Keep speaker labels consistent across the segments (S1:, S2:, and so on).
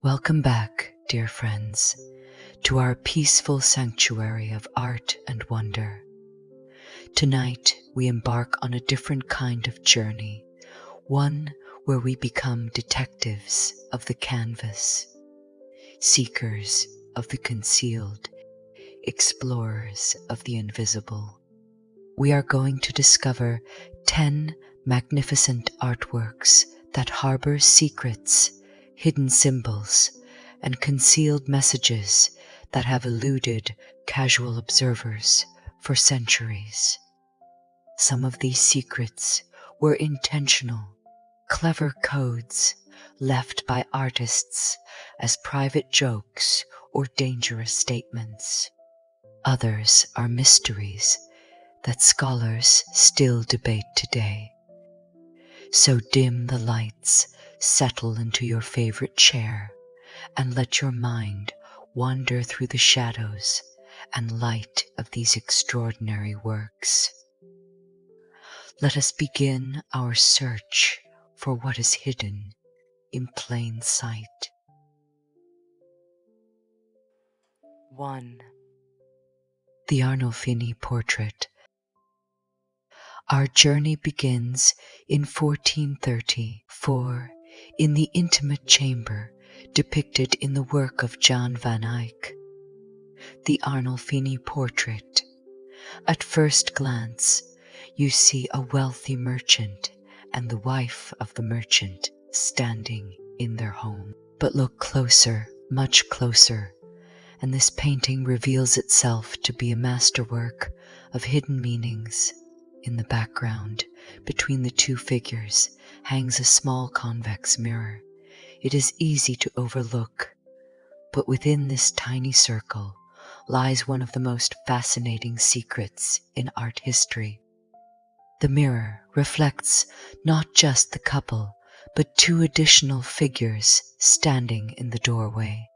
S1: Welcome back, dear friends, to our peaceful sanctuary of art and wonder. Tonight we embark on a different kind of journey, one where we become detectives of the canvas, seekers of the concealed, explorers of the invisible. We are going to discover 10 magnificent artworks that harbor secrets, hidden symbols, and concealed messages that have eluded casual observers for centuries. Some of these secrets were intentional, clever codes left by artists as private jokes or dangerous statements. Others are mysteries that scholars still debate today. So dim the lights, settle into your favorite chair, and let your mind wander through the shadows and light of these extraordinary works. Let us begin our search for what is hidden in plain sight. 1. The Arnolfini Portrait. Our journey begins in 1430, for in the intimate chamber depicted in the work of Jan van Eyck, the Arnolfini Portrait, at first glance you see a wealthy merchant and the wife of the merchant standing in their home. But look closer, much closer, and this painting reveals itself to be a masterwork of hidden meanings. In the background, between the two figures, hangs a small convex mirror. It is easy to overlook, but within this tiny circle lies one of the most fascinating secrets in art history. The mirror reflects not just the couple, but two additional figures standing in the doorway,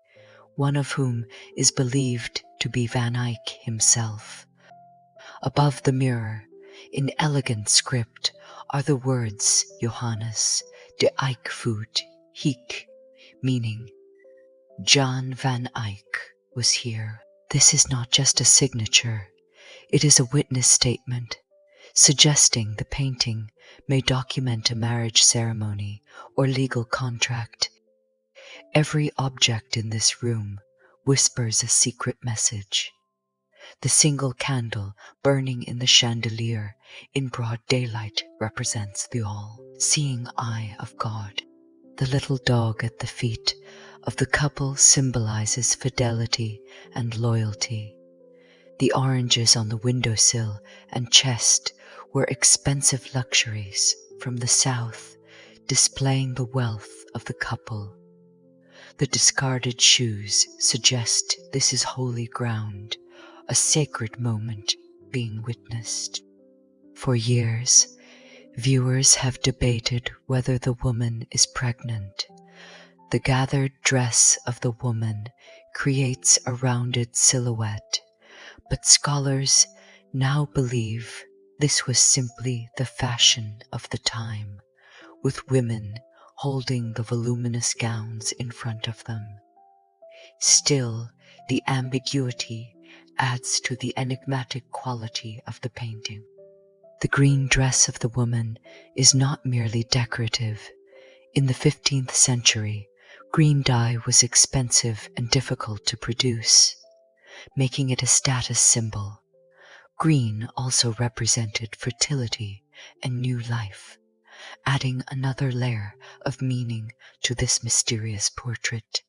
S1: one of whom is believed to be Van Eyck himself. Above the mirror, in elegant script, are the words Johannes de Eyck voet hic, meaning Jan van Eyck was here. This is not just a signature, it is a witness statement, suggesting the painting may document a marriage ceremony or legal contract. Every object in this room whispers a secret message. The single candle burning in the chandelier in broad daylight represents the all-seeing eye of God. The little dog at the feet of the couple symbolizes fidelity and loyalty. The oranges on the windowsill and chest were expensive luxuries from the south, displaying the wealth of the couple. The discarded shoes suggest this is holy ground, a sacred moment being witnessed. For years, viewers have debated whether the woman is pregnant. The gathered dress of the woman creates a rounded silhouette, but scholars now believe this was simply the fashion of the time, with women holding the voluminous gowns in front of them. Still, the ambiguity adds to the enigmatic quality of the painting. The green dress of the woman is not merely decorative. In the 15th century, green dye was expensive and difficult to produce, making it a status symbol. Green also represented fertility and new life, adding another layer of meaning to this mysterious portrait.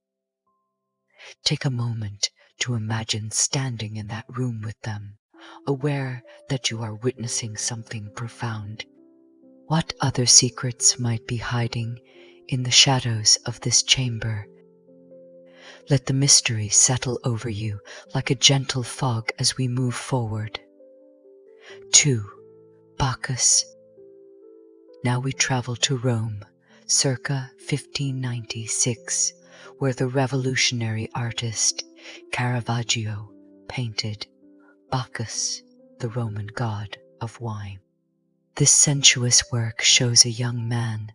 S1: Take a moment to imagine standing in that room with them, aware that you are witnessing something profound. What other secrets might be hiding in the shadows of this chamber? Let the mystery settle over you like a gentle fog as we move forward. 2. Bacchus. Now we travel to Rome, circa 1596, where the revolutionary artist Caravaggio painted Bacchus, the Roman god of wine. This sensuous work shows a young man,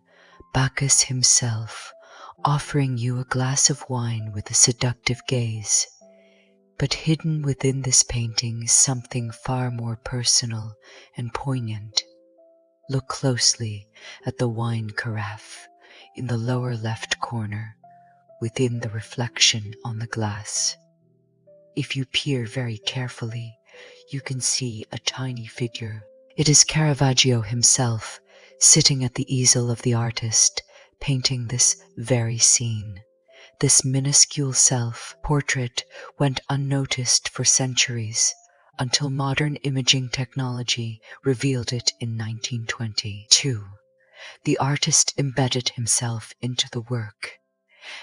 S1: Bacchus himself, offering you a glass of wine with a seductive gaze. But hidden within this painting is something far more personal and poignant. Look closely at the wine carafe in the lower left corner, within the reflection on the glass. If you peer very carefully, you can see a tiny figure. It is Caravaggio himself, sitting at the easel of the artist, painting this very scene. This minuscule self-portrait went unnoticed for centuries, until modern imaging technology revealed it in 1922. The artist embedded himself into the work,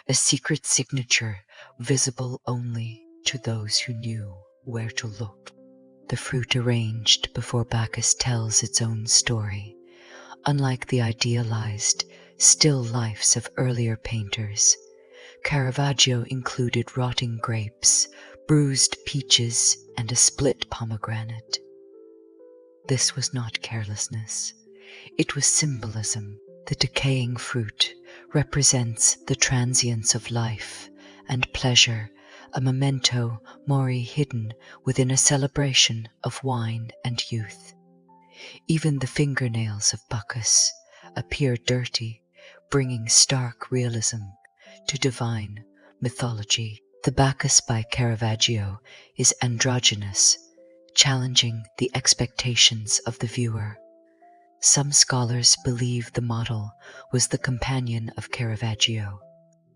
S1: a secret signature visible only to those who knew where to look. The fruit arranged before Bacchus tells its own story. Unlike the idealized, still lifes of earlier painters, Caravaggio included rotting grapes, bruised peaches, and a split pomegranate. This was not carelessness. It was symbolism. The decaying fruit represents the transience of life and pleasure, a memento mori hidden within a celebration of wine and youth. Even the fingernails of Bacchus appear dirty, bringing stark realism to divine mythology. The Bacchus by Caravaggio is androgynous, challenging the expectations of the viewer. Some scholars believe the model was the companion of Caravaggio,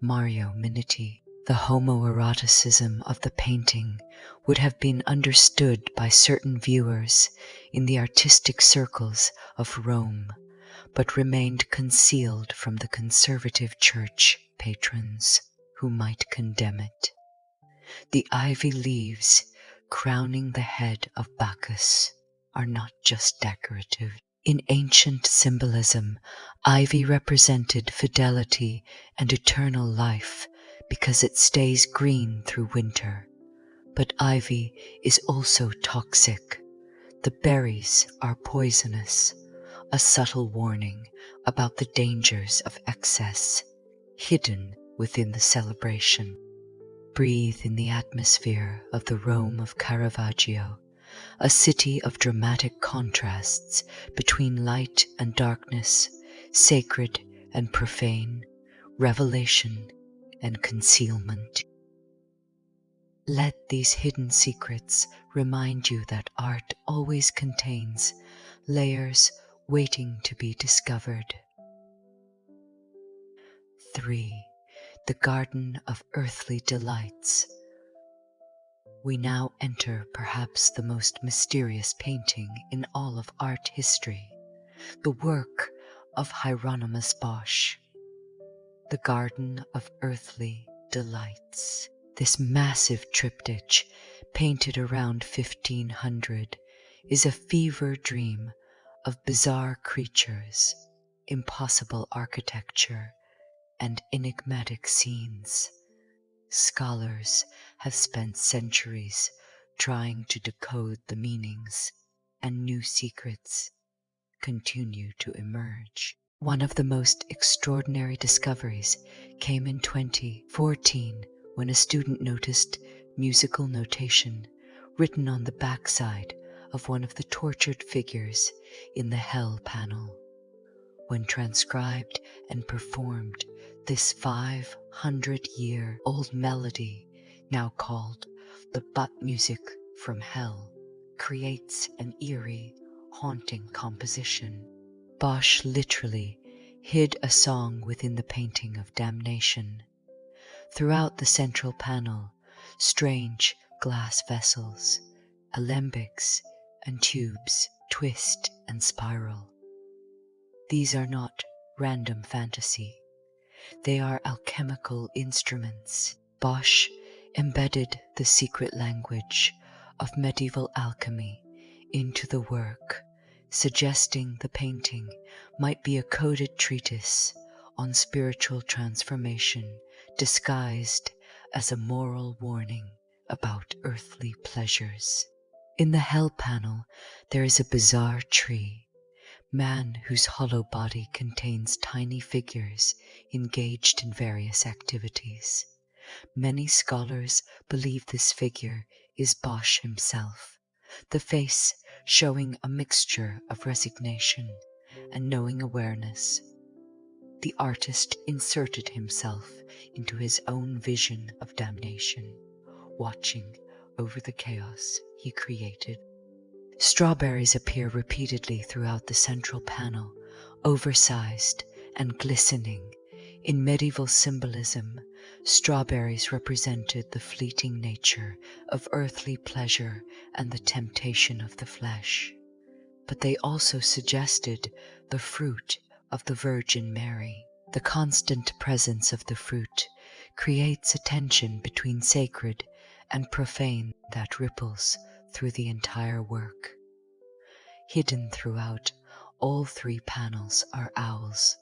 S1: Mario Minetti. The homoeroticism of the painting would have been understood by certain viewers in the artistic circles of Rome, but remained concealed from the conservative church patrons who might condemn it. The ivy leaves crowning the head of Bacchus are not just decorative. In ancient symbolism, ivy represented fidelity and eternal life because it stays green through winter. But ivy is also toxic. The berries are poisonous, a subtle warning about the dangers of excess, hidden within the celebration. Breathe in the atmosphere of the Rome of Caravaggio, a city of dramatic contrasts between light and darkness, sacred and profane, revelation and concealment. Let these hidden secrets remind you that art always contains layers waiting to be discovered. 3. The Garden of Earthly Delights. We now enter perhaps the most mysterious painting in all of art history, the work of Hieronymus Bosch. The Garden of Earthly Delights. This massive triptych, painted around 1500, is a fever dream of bizarre creatures, impossible architecture, and enigmatic scenes. Scholars have spent centuries trying to decode the meanings, and new secrets continue to emerge. One of the most extraordinary discoveries came in 2014 when a student noticed musical notation written on the backside of one of the tortured figures in the Hell panel. When transcribed and performed, this 500-year-old melody, now called the butt music from hell, creates an eerie, haunting composition. Bosch literally hid a song within the painting of damnation. Throughout the central panel, strange glass vessels, alembics, and tubes twist and spiral. These are not random fantasy. They are alchemical instruments. Bosch embedded the secret language of medieval alchemy into the work, suggesting the painting might be a coded treatise on spiritual transformation disguised as a moral warning about earthly pleasures. In the Hell panel, there is a bizarre tree, Man whose hollow body contains tiny figures engaged in various activities. Many scholars believe this figure is Bosch himself, the face showing a mixture of resignation and knowing awareness. The artist inserted himself into his own vision of damnation, watching over the chaos he created. Strawberries appear repeatedly throughout the central panel, oversized and glistening. In medieval symbolism, strawberries represented the fleeting nature of earthly pleasure and the temptation of the flesh. But they also suggested the fruit of the Virgin Mary. The constant presence of the fruit creates a tension between sacred and profane that ripples through the entire work. Hidden throughout all three panels are owls,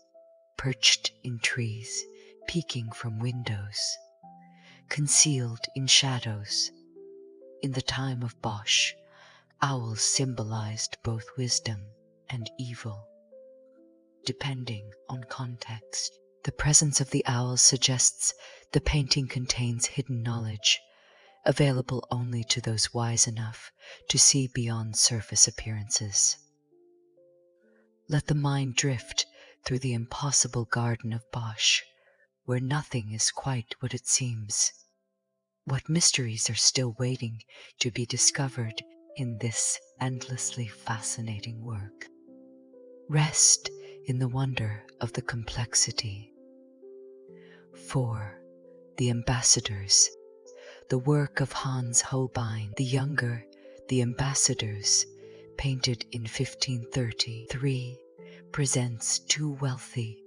S1: perched in trees, peeking from windows, concealed in shadows. In the time of Bosch, owls symbolized both wisdom and evil, depending on context. The presence of the owls suggests the painting contains hidden knowledge, available only to those wise enough to see beyond surface appearances. Let the mind drift through the impossible garden of Bosch, where nothing is quite what it seems. What mysteries are still waiting to be discovered in this endlessly fascinating work? Rest in the wonder of the complexity. 4. The Ambassadors. The work of Hans Holbein the Younger, The Ambassadors, painted in 1533, presents two wealthy,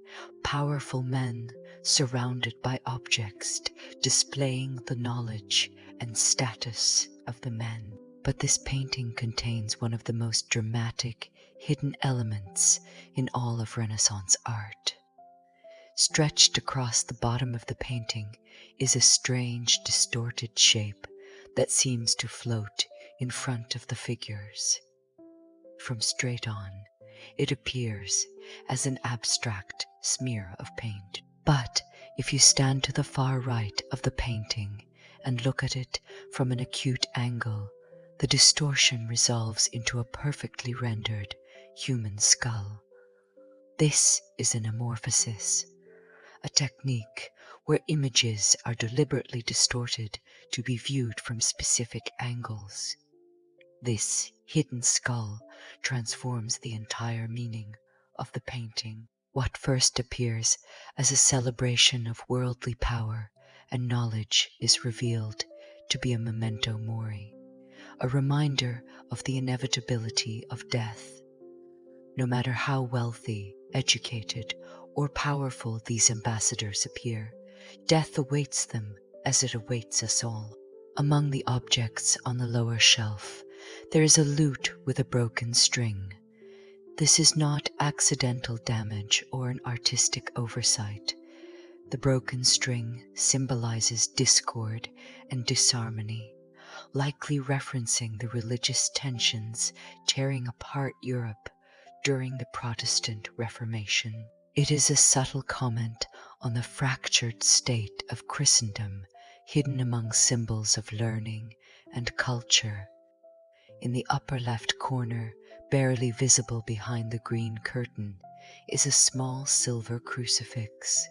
S1: powerful men surrounded by objects displaying the knowledge and status of the men. But this painting contains one of the most dramatic hidden elements in all of Renaissance art. Stretched across the bottom of the painting is a strange, distorted shape that seems to float in front of the figures. From straight on, it appears as an abstract smear of paint. But if you stand to the far right of the painting and look at it from an acute angle, the distortion resolves into a perfectly rendered human skull. This is an amorphosis, a technique where images are deliberately distorted to be viewed from specific angles. This hidden skull transforms the entire meaning of the painting. What first appears as a celebration of worldly power and knowledge is revealed to be a memento mori, a reminder of the inevitability of death. No matter how wealthy, educated, or powerful these ambassadors appear, death awaits them as it awaits us all. Among the objects on the lower shelf, there is a lute with a broken string. This is not accidental damage or an artistic oversight. The broken string symbolizes discord and disharmony, likely referencing the religious tensions tearing apart Europe during the Protestant Reformation. It is a subtle comment on the fractured state of Christendom hidden among symbols of learning and culture. In the upper left corner, barely visible behind the green curtain, is a small silver crucifix.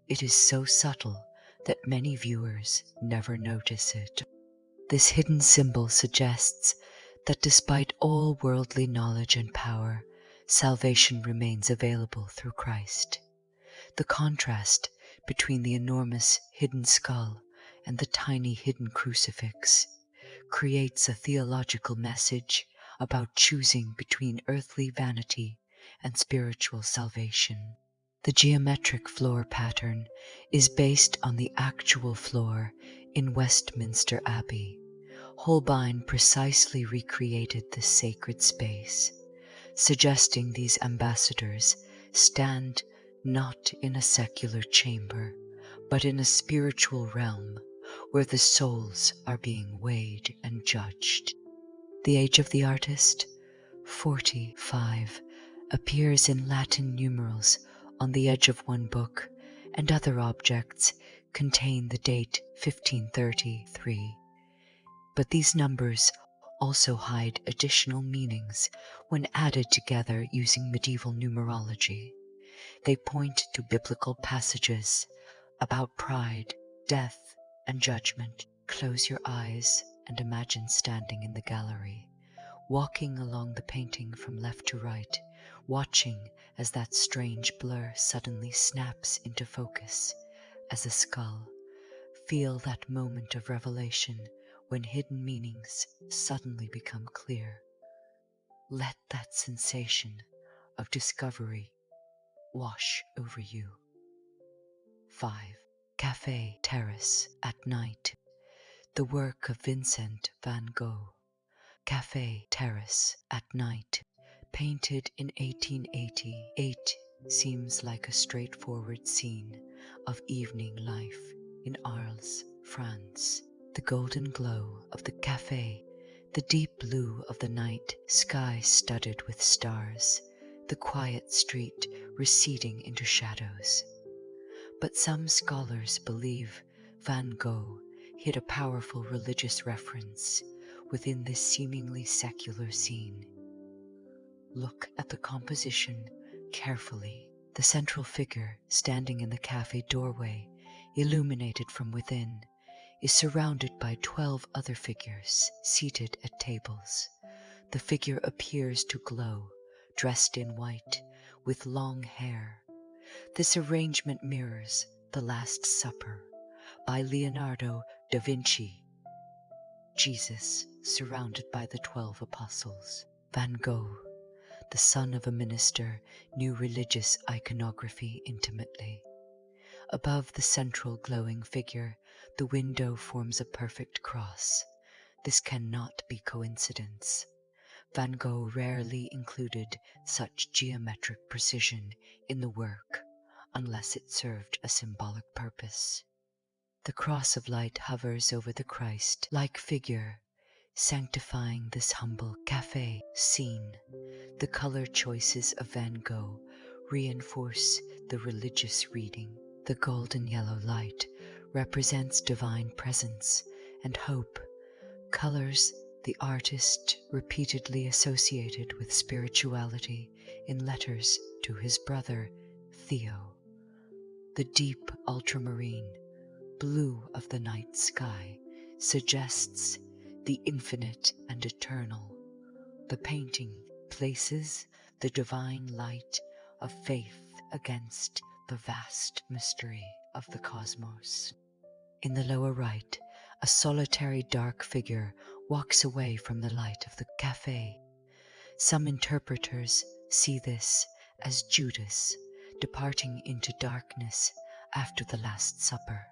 S1: It is so subtle that many viewers never notice it. This hidden symbol suggests that despite all worldly knowledge and power, salvation remains available through Christ. The contrast between the enormous hidden skull and the tiny hidden crucifix creates a theological message about choosing between earthly vanity and spiritual salvation. The geometric floor pattern is based on the actual floor in Westminster Abbey. Holbein precisely recreated this sacred space, suggesting these ambassadors stand not in a secular chamber, but in a spiritual realm where the souls are being weighed and judged. The age of the artist, 45 appears in Latin numerals on the edge of one book, and other objects contain the date 1533. But these numbers also hide additional meanings when added together using medieval numerology. They point to biblical passages about pride, death, and judgment. Close your eyes and imagine standing in the gallery, walking along the painting from left to right, watching as that strange blur suddenly snaps into focus as a skull. Feel that moment of revelation when hidden meanings suddenly become clear. Let that sensation of discovery wash over you. 5. Café Terrace at Night. The work of Vincent van Gogh. Café Terrace at Night, painted in 1888, seems like a straightforward scene of evening life in Arles, France. The golden glow of the café, the deep blue of the night sky studded with stars, the quiet street receding into shadows. But some scholars believe Van Gogh hid a powerful religious reference within this seemingly secular scene. Look at the composition carefully. The central figure standing in the cafe doorway, illuminated from within, is surrounded by 12 other figures seated at tables. The figure appears to glow, dressed in white, with long hair. This arrangement mirrors The Last Supper by Leonardo da Vinci. Jesus surrounded by the 12 apostles. Van Gogh, the son of a minister, knew religious iconography intimately. Above the central glowing figure, the window forms a perfect cross. This cannot be coincidence. Van Gogh rarely included such geometric precision in the work, unless it served a symbolic purpose. The cross of light hovers over the Christ-like figure, sanctifying this humble café scene. The color choices of Van Gogh reinforce the religious reading. The golden yellow light represents divine presence and hope, colors the artist repeatedly associated with spirituality in letters to his brother Theo. The deep ultramarine blue of the night sky suggests the infinite and eternal. The painting places the divine light of faith against the vast mystery of the cosmos. In the lower right, a solitary dark figure walks away from the light of the café. Some interpreters see this as Judas departing into darkness after the Last Supper.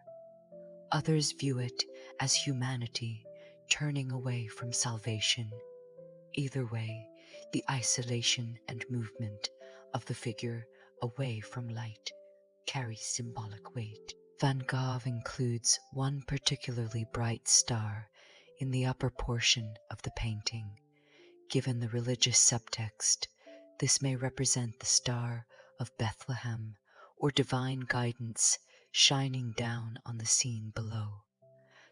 S1: Others view it as humanity turning away from salvation. Either way, the isolation and movement of the figure away from light carries symbolic weight. Van Gogh includes one particularly bright star in the upper portion of the painting. Given the religious subtext, this may represent the Star of Bethlehem or divine guidance shining down on the scene below.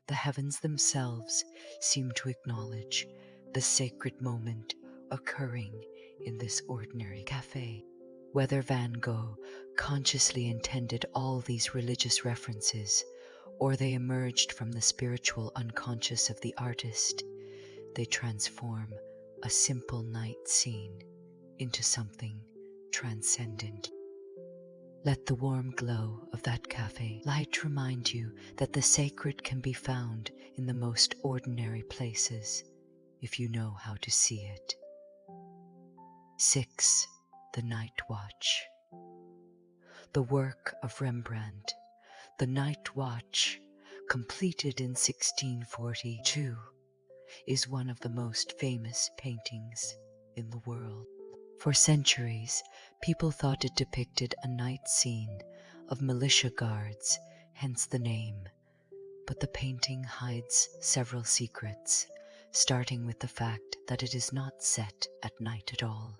S1: The heavens themselves seem to acknowledge the sacred moment occurring in this ordinary café. Whether Van Gogh consciously intended all these religious references, or they emerged from the spiritual unconscious of the artist, they transform a simple night scene into something transcendent. Let the warm glow of that cafe light remind you that the sacred can be found in the most ordinary places if you know how to see it. 6. The Night Watch. The work of Rembrandt, The Night Watch, completed in 1642, is one of the most famous paintings in the world. For centuries, people thought it depicted a night scene of militia guards, hence the name. But the painting hides several secrets, starting with the fact that it is not set at night at all.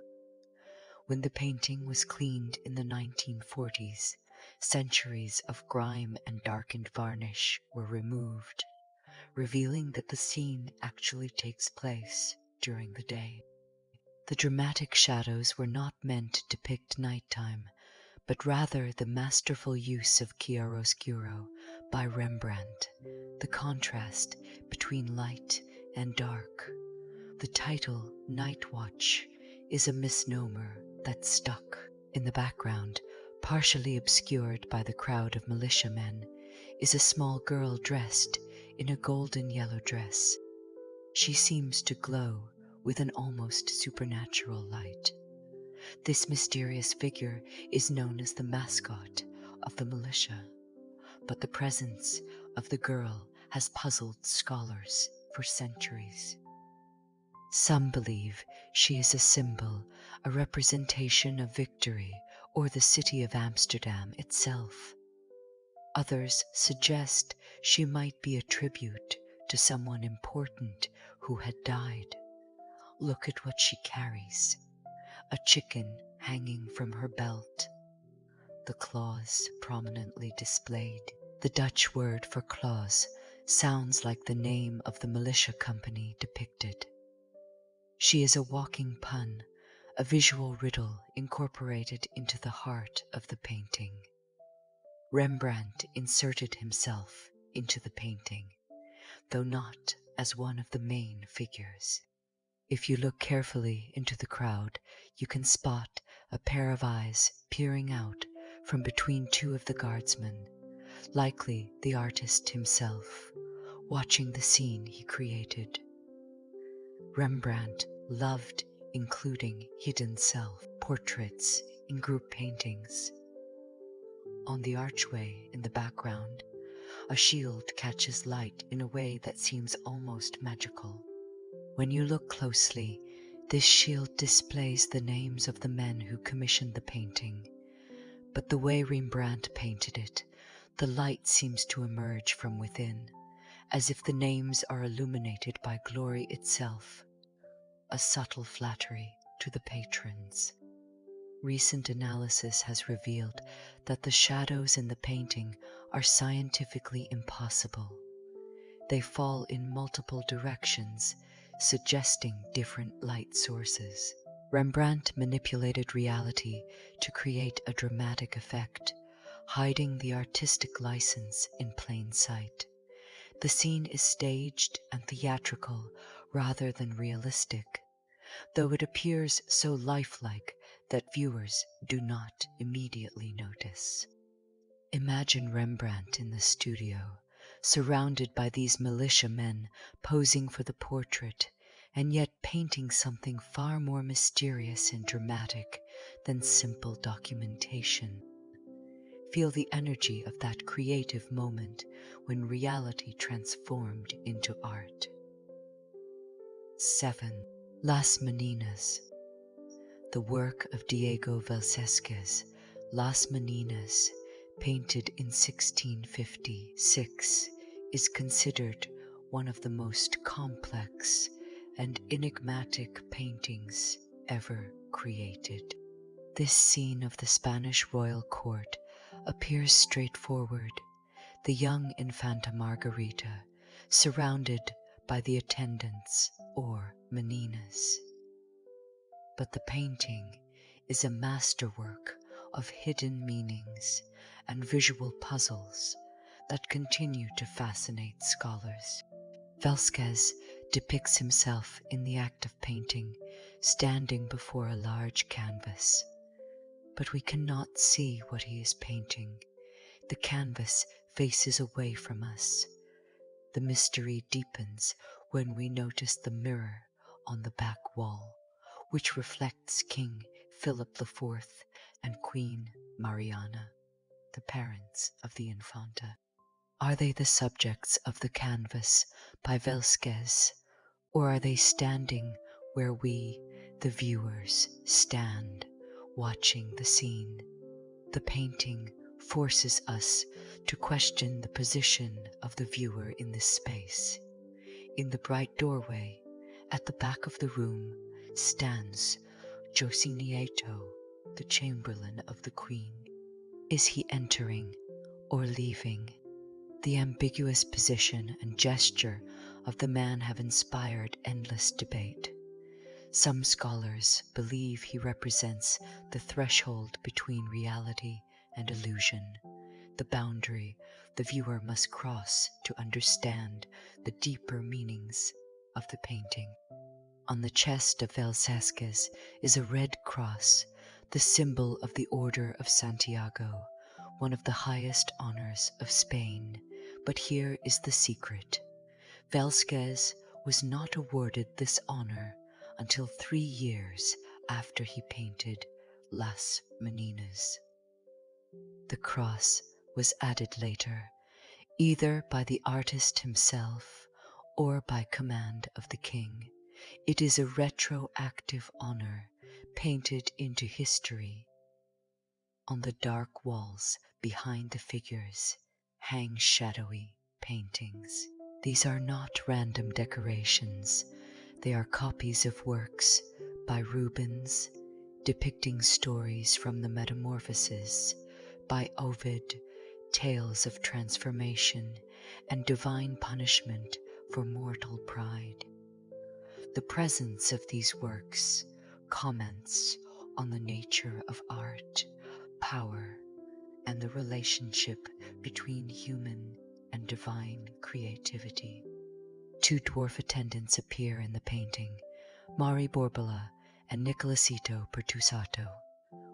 S1: When the painting was cleaned in the 1940s, centuries of grime and darkened varnish were removed, revealing that the scene actually takes place during the day. The dramatic shadows were not meant to depict nighttime, but rather the masterful use of chiaroscuro by Rembrandt, the contrast between light and dark. The title, Night Watch, is a misnomer that stuck. In the background, partially obscured by the crowd of militiamen, is a small girl dressed in a golden yellow dress. She seems to glow with an almost supernatural light. This mysterious figure is known as the mascot of the militia, but the presence of the girl has puzzled scholars for centuries. Some believe she is a symbol, a representation of victory or the city of Amsterdam itself. Others suggest she might be a tribute to someone important who had died. Look at what she carries. A chicken hanging from her belt, the claws prominently displayed. The Dutch word for claws sounds like the name of the militia company depicted. She is a walking pun, a visual riddle incorporated into the heart of the painting. Rembrandt inserted himself into the painting, though not as one of the main figures. If you look carefully into the crowd, you can spot a pair of eyes peering out from between two of the guardsmen, likely the artist himself, watching the scene he created. Rembrandt loved including hidden self portraits in group paintings. On the archway in the background, a shield catches light in a way that seems almost magical. When you look closely, this shield displays the names of the men who commissioned the painting, but the way Rembrandt painted it, the light seems to emerge from within, as if the names are illuminated by glory itself, a subtle flattery to the patrons. Recent analysis has revealed that the shadows in the painting are scientifically impossible. They fall in multiple directions, suggesting different light sources. Rembrandt manipulated reality to create a dramatic effect, hiding the artistic license in plain sight. The scene is staged and theatrical rather than realistic, though it appears so lifelike that viewers do not immediately notice. Imagine Rembrandt in the studio, surrounded by these militia men posing for the portrait, and yet painting something far more mysterious and dramatic than simple documentation. Feel the energy of that creative moment when reality transformed into art. 7. Las Meninas. The work of Diego Velázquez, Las Meninas, painted in 1656, is considered one of the most complex and enigmatic paintings ever created. This scene of the Spanish royal court appears straightforward, the young Infanta Margarita surrounded by the attendants or meninas. But the painting is a masterwork of hidden meanings and visual puzzles that continue to fascinate scholars. Velázquez depicts himself in the act of painting, standing before a large canvas. But we cannot see what he is painting. The canvas faces away from us. The mystery deepens when we notice the mirror on the back wall, which reflects King Philip IV and Queen Mariana, the parents of the Infanta. Are they the subjects of the canvas by Velázquez, or are they standing where we, the viewers, stand, watching the scene? The painting forces us to question the position of the viewer in this space. In the bright doorway At the back of the room stands Josinieto, the chamberlain of the queen. Is he entering or leaving? The ambiguous position and gesture of the man have inspired endless debate. Some scholars believe he represents the threshold between reality and illusion, the boundary the viewer must cross to understand the deeper meanings of the painting. On the chest of Velázquez is a red cross, the symbol of the Order of Santiago, one of the highest honors of Spain. But here is the secret. Velázquez was not awarded this honor until 3 years after he painted Las Meninas. The cross was added later, either by the artist himself or by command of the king. It is a retroactive honor painted into history. On the dark walls behind the figures hang shadowy paintings. These are not random decorations. They are copies of works by Rubens depicting stories from the Metamorphoses, by Ovid, tales of transformation and divine punishment for mortal pride. The presence of these works comments on the nature of art, power, and the relationship between human and divine creativity. 2 dwarf attendants appear in the painting, Mari Borbola and Nicolasito Pertusato.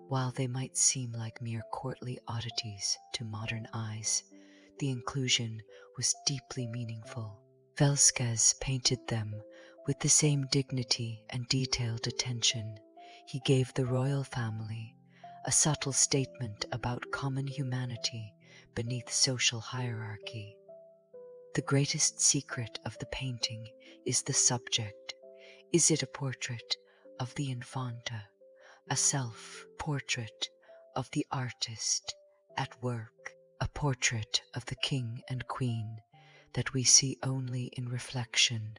S1: While they might seem like mere courtly oddities to modern eyes, the inclusion was deeply meaningful. Velázquez painted them with the same dignity and detailed attention. He gave the royal family a subtle statement about common humanity beneath social hierarchy. The greatest secret of the painting is the subject. Is it a portrait of the Infanta, a self-portrait of the artist at work, a portrait of the king and queen that we see only in reflection,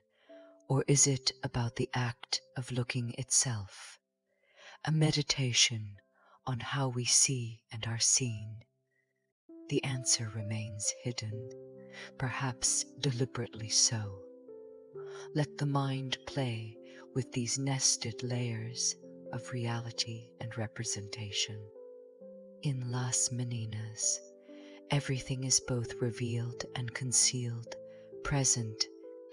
S1: or is it about the act of looking itself, a meditation on how we see and are seen? The answer remains hidden, perhaps deliberately so. Let the mind play with these nested layers of reality and representation. In Las Meninas, everything is both revealed and concealed, present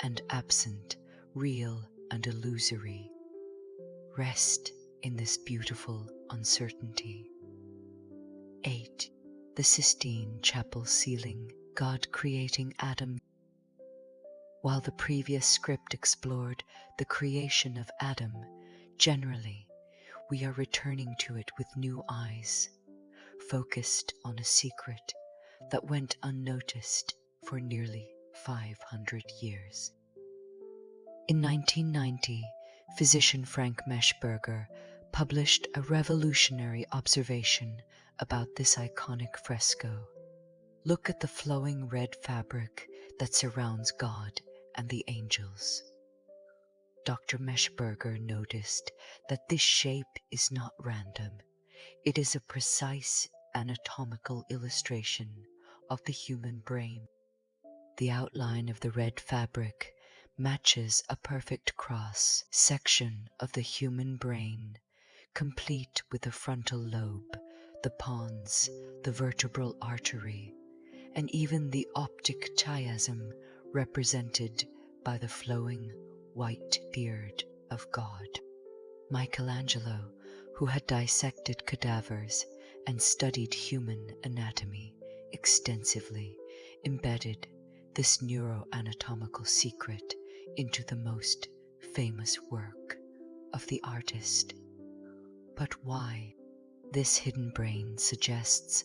S1: and absent, real and illusory. Rest in this beautiful uncertainty. 8. The Sistine Chapel ceiling, God creating Adam. While the previous script explored the creation of Adam, generally, we are returning to it with new eyes, focused on a secret that went unnoticed for nearly 500 years. In 1990, physician Frank Meschberger published a revolutionary observation about this iconic fresco. Look at the flowing red fabric that surrounds God and the angels. Dr. Meschberger noticed that this shape is not random. It is a precise anatomical illustration of the human brain. The outline of the red fabric matches a perfect cross section of the human brain, complete with the frontal lobe, the pons, the vertebral artery, and even the optic chiasm represented by the flowing white beard of God. Michelangelo, who had dissected cadavers and studied human anatomy extensively, embedded this neuroanatomical secret into the most famous work of the artist. But why? This hidden brain suggests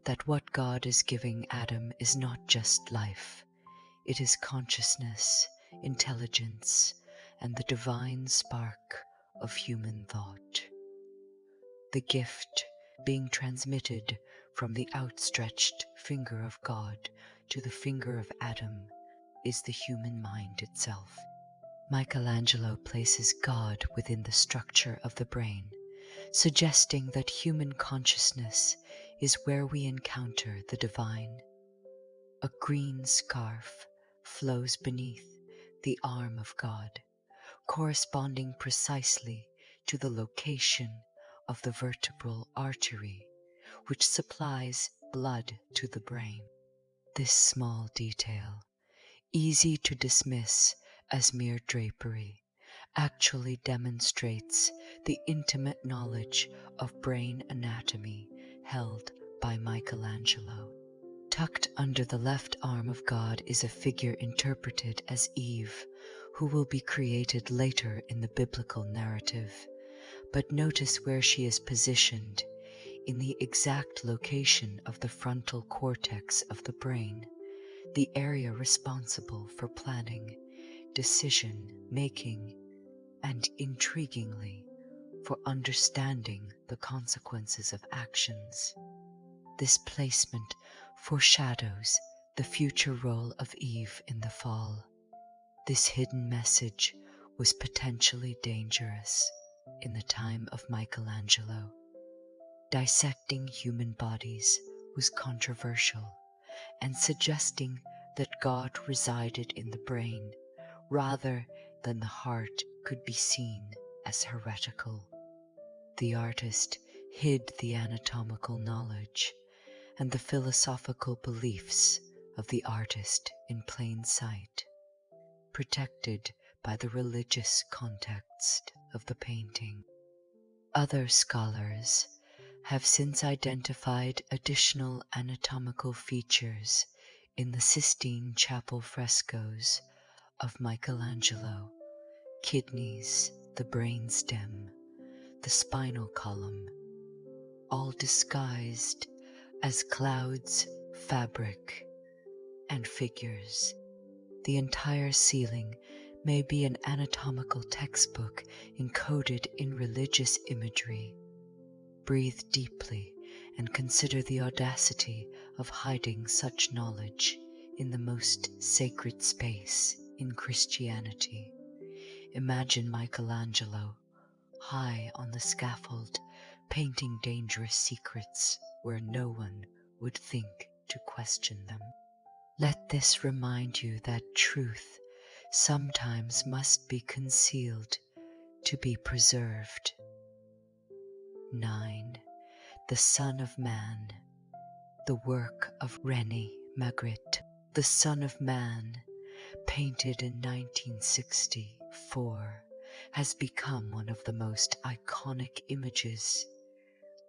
S1: that what God is giving Adam is not just life. It is consciousness, intelligence, and the divine spark of human thought. The gift being transmitted from the outstretched finger of God to the finger of Adam is the human mind itself. Michelangelo places God within the structure of the brain, suggesting that human consciousness is where we encounter the divine. A green scarf flows beneath the arm of God, corresponding precisely to the location of the vertebral artery, which supplies blood to the brain. This small detail, easy to dismiss as mere drapery, actually demonstrates the intimate knowledge of brain anatomy held by Michelangelo. Tucked under the left arm of God is a figure interpreted as Eve, who will be created later in the biblical narrative. But notice where she is positioned, in the exact location of the frontal cortex of the brain, the area responsible for planning, decision-making, and, intriguingly, for understanding the consequences of actions. This placement foreshadows the future role of Eve in the fall. This hidden message was potentially dangerous in the time of Michelangelo. Dissecting human bodies was controversial and suggesting that God resided in the brain rather than the heart could be seen as heretical. The artist hid the anatomical knowledge and the philosophical beliefs of the artist in plain sight, protected by the religious context of the painting. Other scholars have since identified additional anatomical features in the Sistine Chapel frescoes of Michelangelo: kidneys, the brainstem, the spinal column, all disguised as clouds, fabric, and figures. The entire ceiling may be an anatomical textbook encoded in religious imagery. Breathe deeply and consider the audacity of hiding such knowledge in the most sacred space in Christianity. Imagine Michelangelo, high on the scaffold, painting dangerous secrets where no one would think to question them. Let this remind you that truth sometimes must be concealed to be preserved. 9. The Son of Man, the work of René Magritte. The Son of Man, painted in 1964, has become one of the most iconic images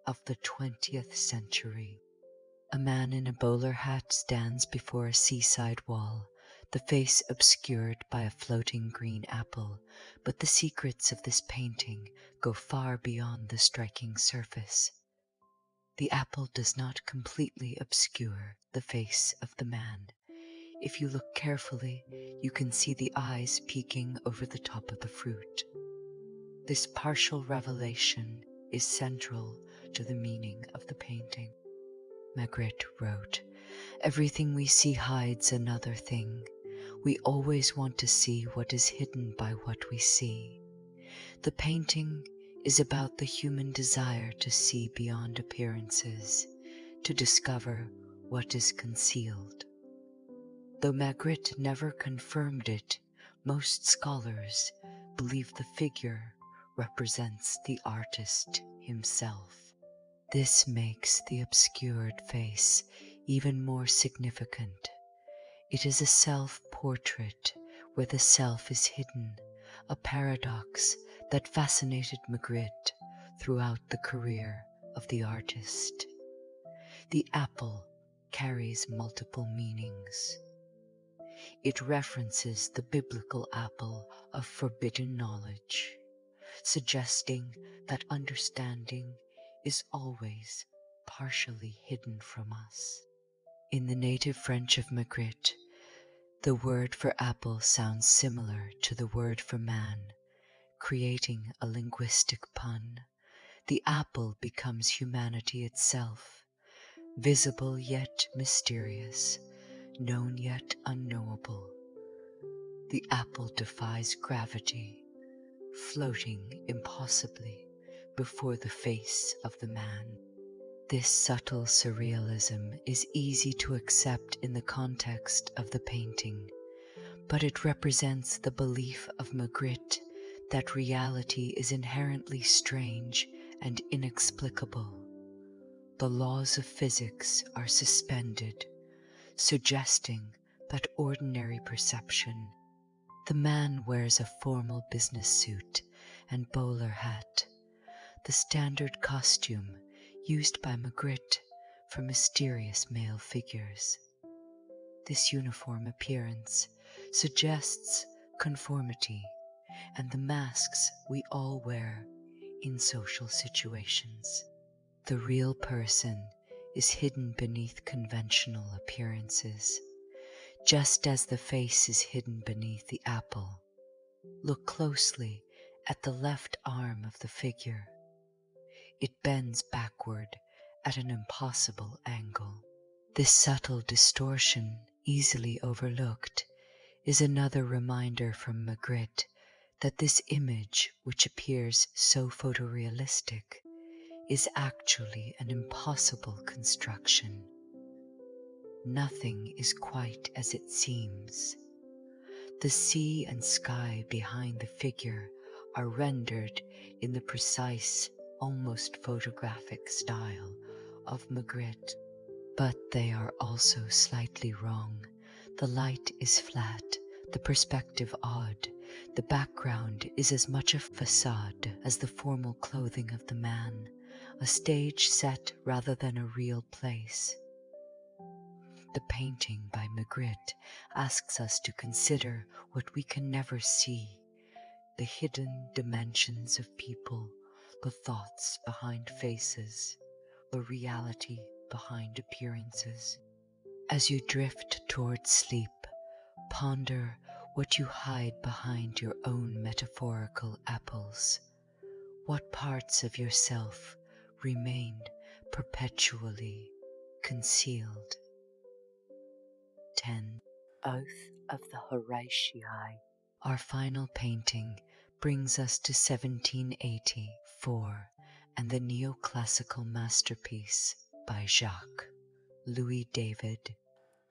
S1: of the 20th century. A man in a bowler hat stands before a seaside wall, the face obscured by a floating green apple, but the secrets of this painting go far beyond the striking surface. The apple does not completely obscure the face of the man. If you look carefully, you can see the eyes peeking over the top of the fruit. This partial revelation is central to the meaning of the painting. Magritte wrote, "Everything we see hides another thing. We always want to see what is hidden by what we see. The painting is about the human desire to see beyond appearances, to discover what is concealed." Though Magritte never confirmed it, most scholars believe the figure represents the artist himself. This makes the obscured face even more significant. It is a self-portrait where the self is hidden, a paradox that fascinated Magritte throughout the career of the artist. The apple carries multiple meanings. It references the biblical apple of forbidden knowledge, suggesting that understanding is always partially hidden from us. In the native French of Magritte, the word for apple sounds similar to the word for man, creating a linguistic pun. The apple becomes humanity itself, visible yet mysterious, known yet unknowable. The apple defies gravity, floating impossibly before the face of the man. This subtle surrealism is easy to accept in the context of the painting, but it represents the belief of Magritte that reality is inherently strange and inexplicable. The laws of physics are suspended, suggesting that ordinary perception. The man wears a formal business suit and bowler hat, the standard costume used by Magritte for mysterious male figures. This uniform appearance suggests conformity and the masks we all wear in social situations. The real person is hidden beneath conventional appearances, just as the face is hidden beneath the apple. Look closely at the left arm of the figure. It bends backward at an impossible angle. This subtle distortion, easily overlooked, is another reminder from Magritte that this image, which appears so photorealistic, is actually an impossible construction. Nothing is quite as it seems. The sea and sky behind the figure are rendered in the precise, almost photographic style of Magritte, but they are also slightly wrong. The light is flat, the perspective odd, the background is as much a facade as the formal clothing of the man, a stage set rather than a real place. The painting by Magritte asks us to consider what we can never see, the hidden dimensions of people, the thoughts behind faces, the reality behind appearances. As you drift towards sleep, ponder what you hide behind your own metaphorical apples. What parts of yourself remain perpetually concealed? 10. Oath of the Horatii. Our final painting brings us to 1784 and the neoclassical masterpiece by Jacques-Louis David,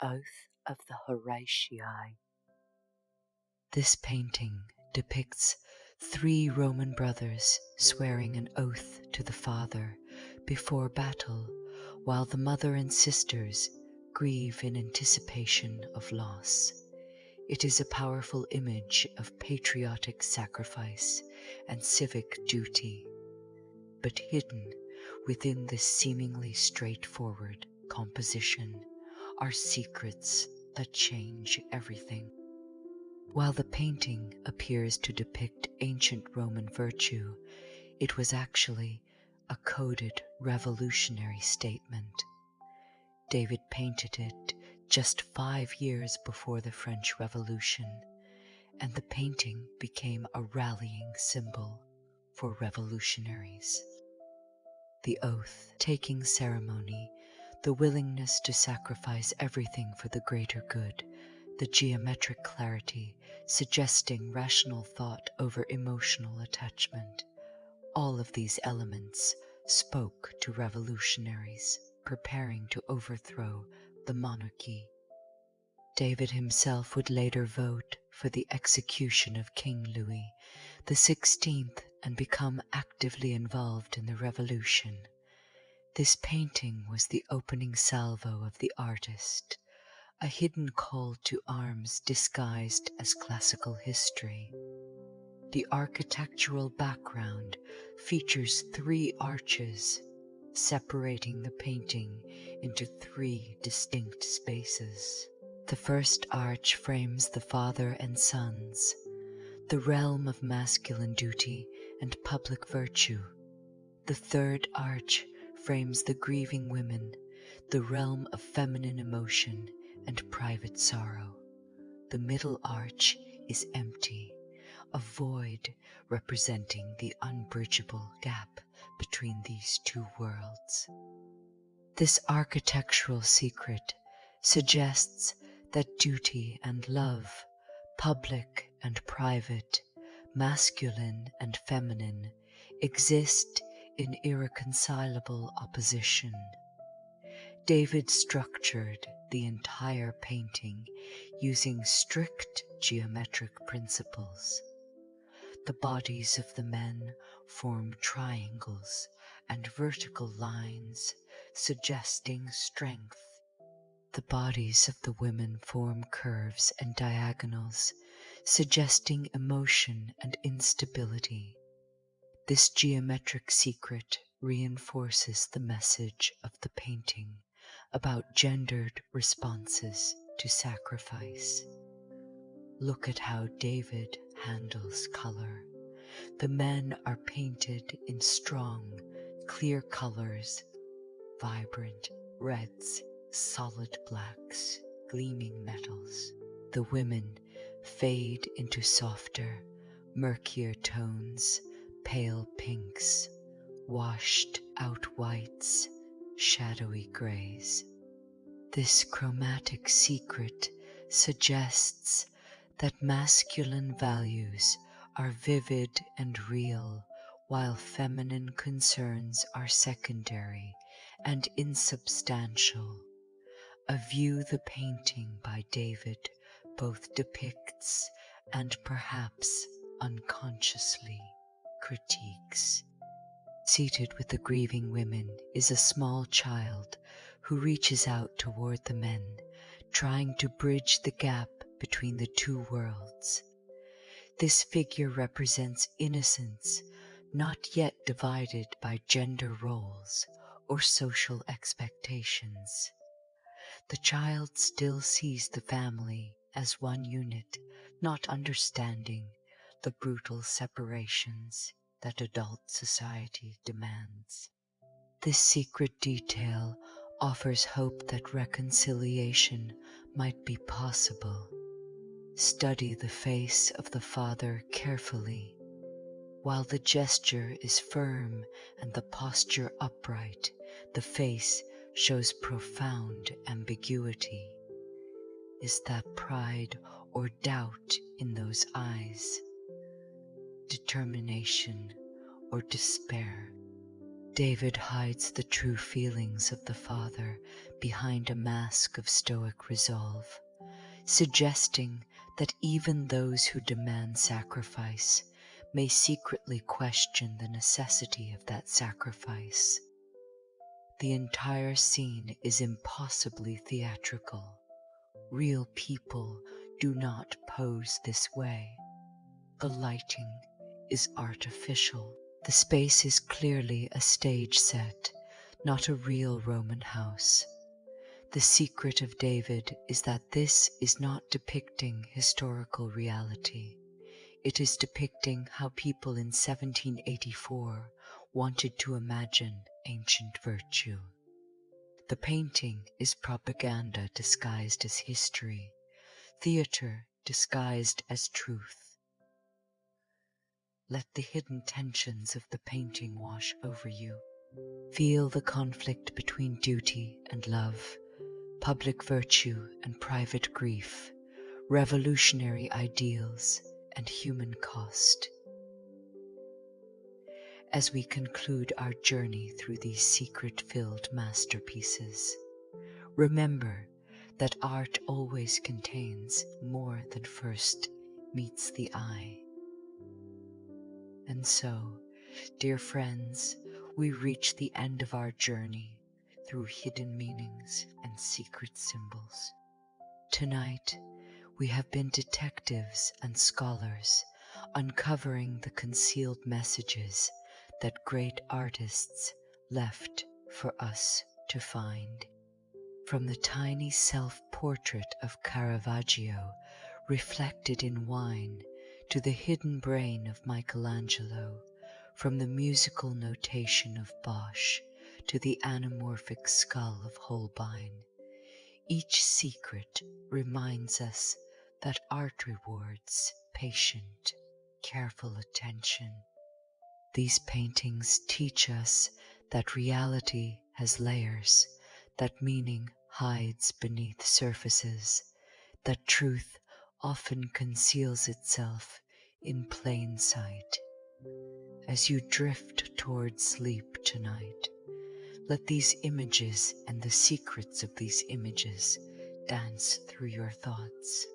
S1: Oath of the Horatii. This painting depicts 3 Roman brothers swearing an oath to the father before battle, while the mother and sisters grieve in anticipation of loss. It is a powerful image of patriotic sacrifice and civic duty, but hidden within this seemingly straightforward composition are secrets that change everything. While the painting appears to depict ancient Roman virtue, it was actually a coded revolutionary statement. David painted it just 5 years before the French Revolution, and the painting became a rallying symbol for revolutionaries. The oath-taking ceremony, the willingness to sacrifice everything for the greater good, the geometric clarity suggesting rational thought over emotional attachment, all of these elements spoke to revolutionaries preparing to overthrow the monarchy. David himself would later vote for the execution of King Louis XVI and become actively involved in the revolution. This painting was the opening salvo of the artist, a hidden call to arms disguised as classical history. The architectural background features 3 arches, separating the painting into 3 distinct spaces. The first arch frames the father and sons, the realm of masculine duty and public virtue. The third arch frames the grieving women, the realm of feminine emotion and private sorrow. The middle arch is empty, a void representing the unbridgeable gap between these 2 worlds. This architectural secret suggests that duty and love, Public and private, masculine and feminine, exist in irreconcilable opposition. David structured the entire painting using strict geometric principles. The bodies of the men form triangles and vertical lines, suggesting strength. The bodies of the women form curves and diagonals, suggesting emotion and instability. This geometric secret reinforces the message of the painting about gendered responses to sacrifice. Look at how David handles color. The men are painted in strong, clear colors, vibrant reds, solid blacks, gleaming metals. The women fade into softer, murkier tones, pale pinks, washed out whites, shadowy grays. This chromatic secret suggests that masculine values are vivid and real, while feminine concerns are secondary and insubstantial. A view the painting by David both depicts and perhaps unconsciously critiques. Seated with the grieving women is a small child who reaches out toward the men, trying to bridge the gap between the two worlds. This figure represents innocence, not yet divided by gender roles or social expectations. The child still sees the family as one unit, not understanding the brutal separations that adult society demands. This secret detail offers hope that reconciliation might be possible. Study the face of the father carefully. While the gesture is firm and the posture upright, the face shows profound ambiguity. Is that pride or doubt in those eyes? Determination or despair? David hides the true feelings of the father behind a mask of stoic resolve, suggesting that even those who demand sacrifice may secretly question the necessity of that sacrifice. The entire scene is impossibly theatrical. Real people do not pose this way. The lighting is artificial. The space is clearly a stage set, not a real Roman house. The secret of David is that this is not depicting historical reality. It is depicting how people in 1784 wanted to imagine ancient virtue. The painting is propaganda disguised as history, theater disguised as truth. Let the hidden tensions of the painting wash over you. Feel the conflict between duty and love, public virtue and private grief, revolutionary ideals and human cost. As we conclude our journey through these secret-filled masterpieces, remember that art always contains more than first meets the eye. And so, dear friends, we reach the end of our journey through hidden meanings and secret symbols. Tonight, we have been detectives and scholars, uncovering the concealed messages that great artists left for us to find. From the tiny self-portrait of Caravaggio reflected in wine to the hidden brain of Michelangelo, from the musical notation of Bosch to the anamorphic skull of Holbein, each secret reminds us that art rewards patient, careful attention. These paintings teach us that reality has layers, that meaning hides beneath surfaces, that truth often conceals itself in plain sight. As you drift towards sleep tonight, let these images and the secrets of these images dance through your thoughts.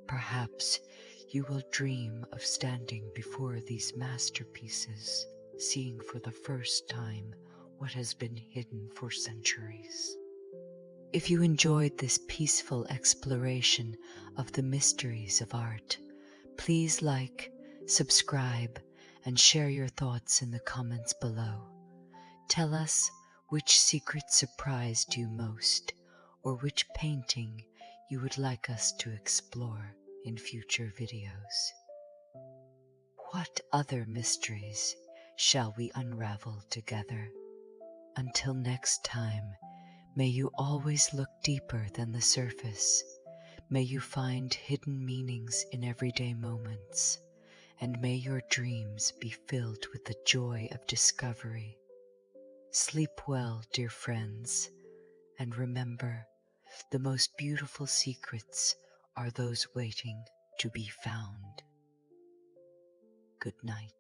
S1: Perhaps you will dream of standing before these masterpieces, seeing for the first time what has been hidden for centuries. If you enjoyed this peaceful exploration of the mysteries of art, please like, subscribe, and share your thoughts in the comments below. Tell us which secret surprised you most, or which painting you would like us to explore in future videos. What other mysteries shall we unravel together? Until next time, may you always look deeper than the surface. May you find hidden meanings in everyday moments, and may your dreams be filled with the joy of discovery. Sleep well, dear friends, and remember, the most beautiful secrets are those waiting to be found. Good night.